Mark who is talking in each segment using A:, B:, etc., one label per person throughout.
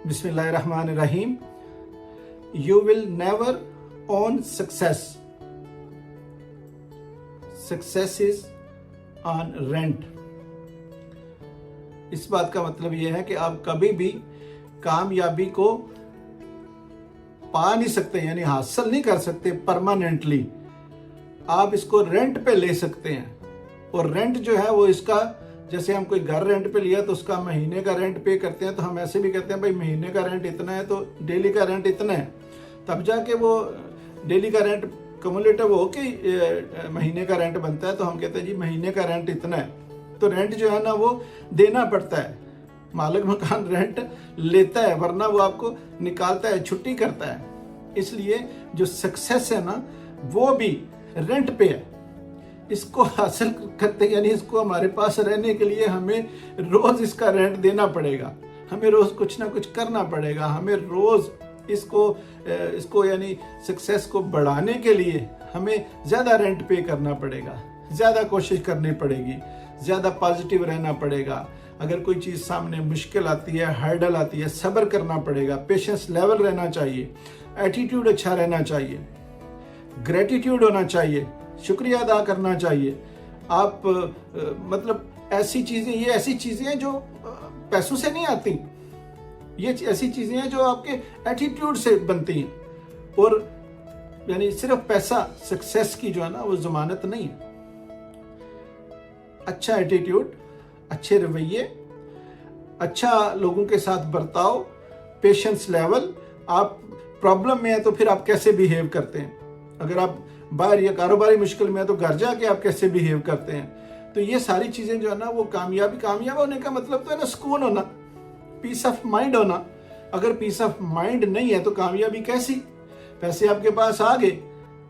A: Bismillahirrahmanirrahim. You will never own success. Success is on rent. इस बात का मतलब यह है कि आप कभी भी कामयाबी को पा नहीं सकते, यानी हासिल नहीं कर सकते परमानेंटली। आप इसको रेंट पे ले सकते हैं, और रेंट जो है वो इसका, जैसे हम कोई घर रेंट पे लिया तो उसका महीने का रेंट पे करते हैं, तो हम ऐसे भी कहते हैं भाई महीने का रेंट इतना है तो डेली का रेंट इतना है, तब जाके वो डेली का रेंट कम्युलेटिव हो के महीने का रेंट बनता है। तो हम कहते हैं जी महीने का रेंट इतना है, तो रेंट जो है ना वो देना पड़ता है। मालिक मकान रेंट लेता है, वरना वो आपको निकालता है, छुट्टी करता है। इसलिए जो सक्सेस है ना वो भी रेंट पे है। इसको हासिल करते, यानी इसको हमारे पास रहने के लिए हमें रोज इसका रेंट देना पड़ेगा, हमें रोज कुछ ना कुछ करना पड़ेगा, हमें रोज इसको यानी सक्सेस को बढ़ाने के लिए हमें ज्यादा रेंट पे करना पड़ेगा, ज्यादा कोशिश करनी पड़ेगी, ज्यादा पॉजिटिव रहना पड़ेगा। अगर कोई चीज सामने मुश्किल आती है, हर्डल आती है, सब्र करना पड़ेगा, पेशेंस लेवल रहना चाहिए, एटीट्यूड अच्छा रहना चाहिए, ग्रेटिट्यूड होना चाहिए, शुक्रिया अदा करना चाहिए। आप मतलब ऐसी चीजें, ये ऐसी चीजें हैं जो पैसों से नहीं आती, ये ऐसी चीजें हैं जो आपके एटीट्यूड से बनती हैं। और यानी सिर्फ पैसा सक्सेस की जो है ना वो जमानत नहीं है। अच्छा एटीट्यूड, अच्छे रवैये, अच्छा लोगों के साथ बर्ताव, पेशेंस लेवल। आप प्रॉब्लम में है तो फिर आप कैसे बिहेव करते हैं, अगर आप बाहर या कारोबारी मुश्किल में है तो घर जाके आप कैसे बिहेव करते हैं। तो ये सारी चीजें जो है ना वो कामयाब होने का मतलब तो है ना सुकून होना, पीस ऑफ माइंड होना। अगर पीस ऑफ माइंड नहीं है तो कामयाबी कैसी। पैसे आपके पास आ गए,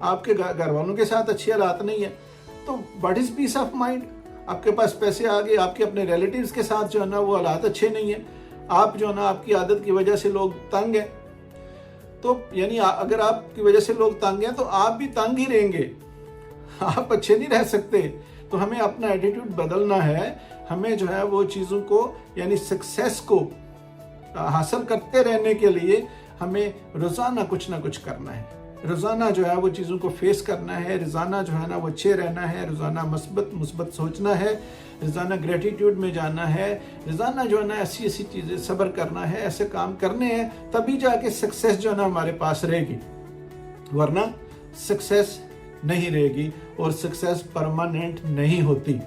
A: आपके घर वालों के साथ अच्छी हालात नहीं है, तो what is peace of mind. आपके पास पैसे आ गए, आपके अपने रिलेटिव्स के साथ जो है ना वो हालात अच्छे नहीं है, आप जो है ना आपकी आदत की वजह से लोग तंग हैं, तो यानी अगर आपकी वजह से लोग तंग हैं तो आप भी तंग ही रहेंगे, आप अच्छे नहीं रह सकते। तो हमें अपना एटीट्यूड बदलना है, हमें जो है वो चीज़ों को यानी सक्सेस को हासिल करते रहने के लिए हमें रोज़ाना कुछ ना कुछ करना है, रोज़ाना जो है वो चीज़ों को फेस करना है, रोज़ाना जो है ना वो अच्छे रहना है, रोज़ाना मुस्बत सोचना है, रोज़ाना ग्रेटिट्यूड में जाना है, रोज़ाना जो है ना ऐसी चीज़ें सब्र करना है, ऐसे काम करने हैं, तभी जाके सक्सेस जो है ना हमारे पास रहेगी, वरना सक्सेस नहीं रहेगी। और सक्सेस परमानेंट नहीं होती,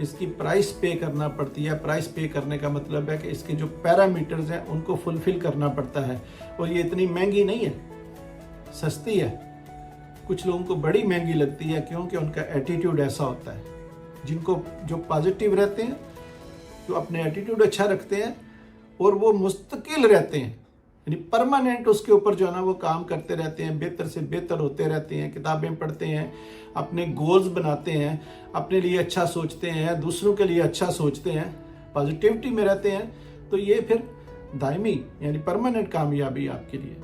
A: इसकी प्राइस पे करना पड़ती है। प्राइस पे करने का मतलब है कि इसके जो पैरामीटर्स हैं उनको फुलफिल करना पड़ता है, और ये इतनी महंगी नहीं है, सस्ती है। कुछ लोगों को बड़ी महंगी लगती है क्योंकि उनका एटीट्यूड ऐसा होता है। जिनको जो पॉजिटिव रहते हैं, जो अपने एटीट्यूड अच्छा रखते हैं और वो मुस्तकिल रहते हैं, यानी परमानेंट उसके ऊपर जो है ना वो काम करते रहते हैं, बेहतर से बेहतर होते रहते हैं, किताबें पढ़ते हैं, अपने गोल्स बनाते हैं, अपने लिए अच्छा सोचते हैं, दूसरों के लिए अच्छा सोचते हैं, पॉजिटिविटी में रहते हैं, तो ये फिर दायमी यानी परमानेंट कामयाबी आपके लिए।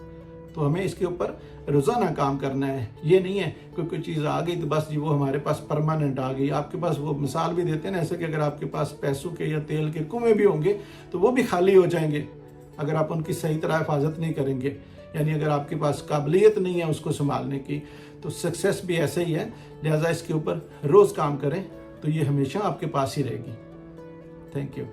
A: तो हमें इसके ऊपर रोज़ाना काम करना है। ये नहीं है कोई चीज़ आ गई तो बस जी वो हमारे पास परमानेंट आ गई। आपके पास वो मिसाल भी देते हैं ना ऐसे कि अगर आपके पास पैसों के या तेल के कुएं भी होंगे तो वो भी खाली हो जाएंगे अगर आप उनकी सही तरह हिफाजत नहीं करेंगे। यानी अगर आपके पास काबिलियत नहीं है उसको संभालने की, तो सक्सेस भी ऐसे ही है। लिहाजा इसके ऊपर रोज़ काम करें तो ये हमेशा आपके पास ही रहेगी। Thank you.